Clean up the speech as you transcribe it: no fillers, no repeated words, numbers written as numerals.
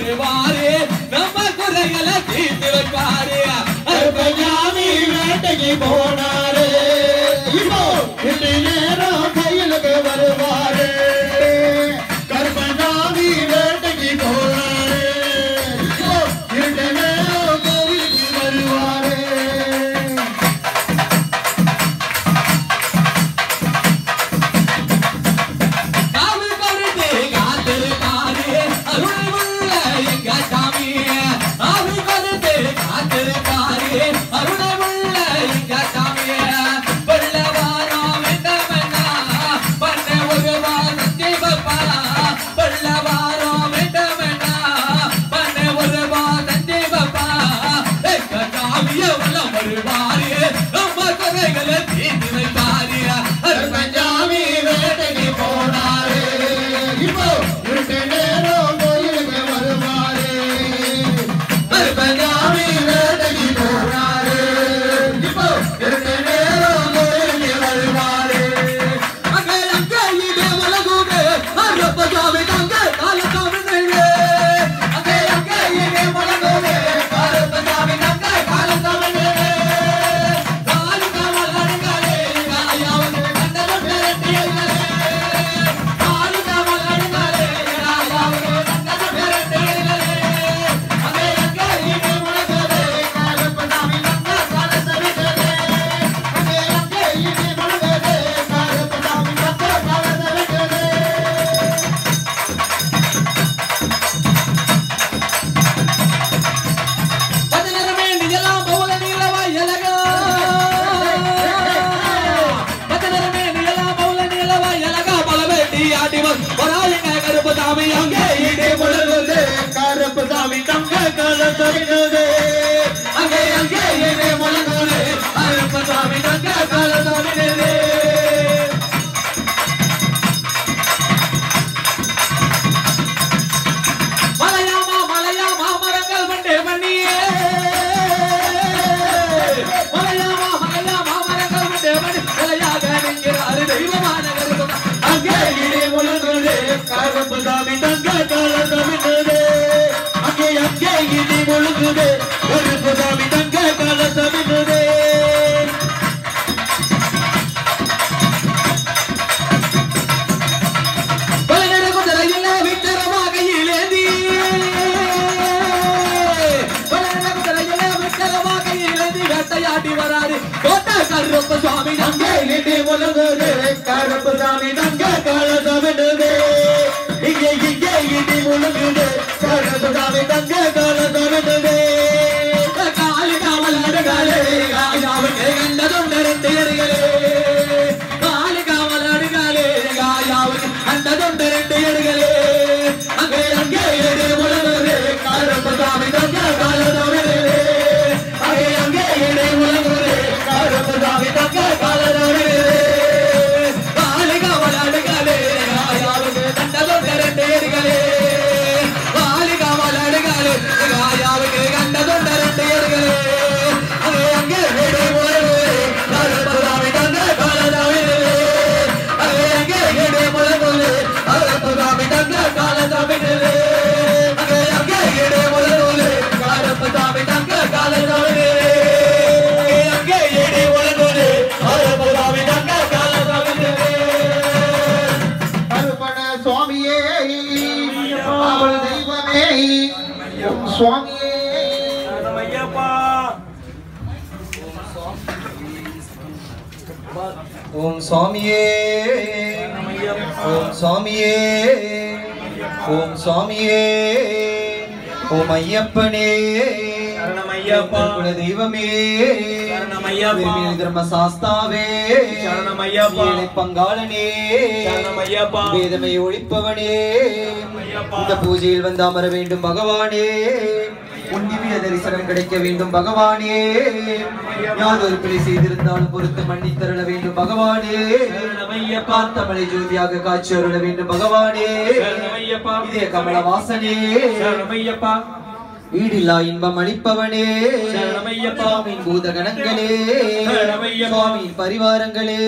வருவாரு நம்ம குறைகளை தீர்த்து வைப்பாரு கருப்பசாமி வேட்டைக்கு போனாரு இப்போ இன்று நேரம் கையிலுக்கு வருவாரு கருப்பசாமி வேட்டைக்கு போனாரு இப்போ இன்று நேரம் கோவிலுக்கு வருவாரு கருப்பசாமி தங்க கலசமிடுதே அங்கே அங்கே ஏனே முழங்குதே கருப்பசாமி தங்க கலசமிடுதே மலையாமா மலையாமா மரங்கள் மண்டே மணியே மலையாமா மலையாமா மரங்கள் மண்டே மணி மலையாக நிற்கிறாரு தெய்வமான கருப்பசாமி அங்கே ஏனே முழங்குதே கருப்பசாமி தங்க கலசமிடுதே அங்கே இடி முழுகுதே கருப்பசாமி தங்க கலசமிடுதே பலநட குதிரையில விக்கிரமாக இழந்தி பலநட குதிரையில விக்கிரமாக இழந்தி வேட்டையாடி வராரு கோட்டை கருப்பசாமி அங்கே இடி முழுகுதே கருப்பசாமி தங்க கலசமிடுதே இங்கே இங்கே இடி முழுகுதே கருப்பசாமி தங்க கலசமிடுதே காலி காவல் அடுகாலே காயாவுக்கு கண்டதொண்டரண்டியர்களே காலி காவல் அடுகாலே காயாவுக்கு கண்டதொண்டரண்டியர்களே அங்கே அங்கே எடு முழுகுதே கருப்பசாமி தங்க கலசமிடுதே அங்கே அங்கே எடு முழுகுதே கருப்பசாமி தங்க கலசமிடுதே காலி காவல் அடுகாலே காயாவுக்கு கண்டதொண்டரண்டியர்களே சுவாமியே ஓம் சுவாமியே ஓம் சுவாமியே ஓம் சுவாமியே ஓம் ஐயப்பனே சரணமையப்பா குல தெய்வமே சரணமையப்பா தர்ம சாஸ்தாவே சரணமையப்பா ஏழை பங்காளனே சரணமையப்பா வேதமை ஒழிப்பவனே இந்த பூஜையில் வந்து அமர வேண்டும் பகவானே உன் திவ்ய தரிசனம் கிடைக்க வேண்டும் பகவானே யாதொரு பிழை செய்திருந்தாலும் பொறுத்து மன்னித்தருள வேண்டும் பகவானே காந்தமலை ஜோதியாக காட்சி அருள வேண்டும் பகவானே இதய கமல வாசனே ஈடில்லா இன்பம் அளிப்பவனே சுவாமியின் பூத கணங்களே சுவாமியின் பரிவாரங்களே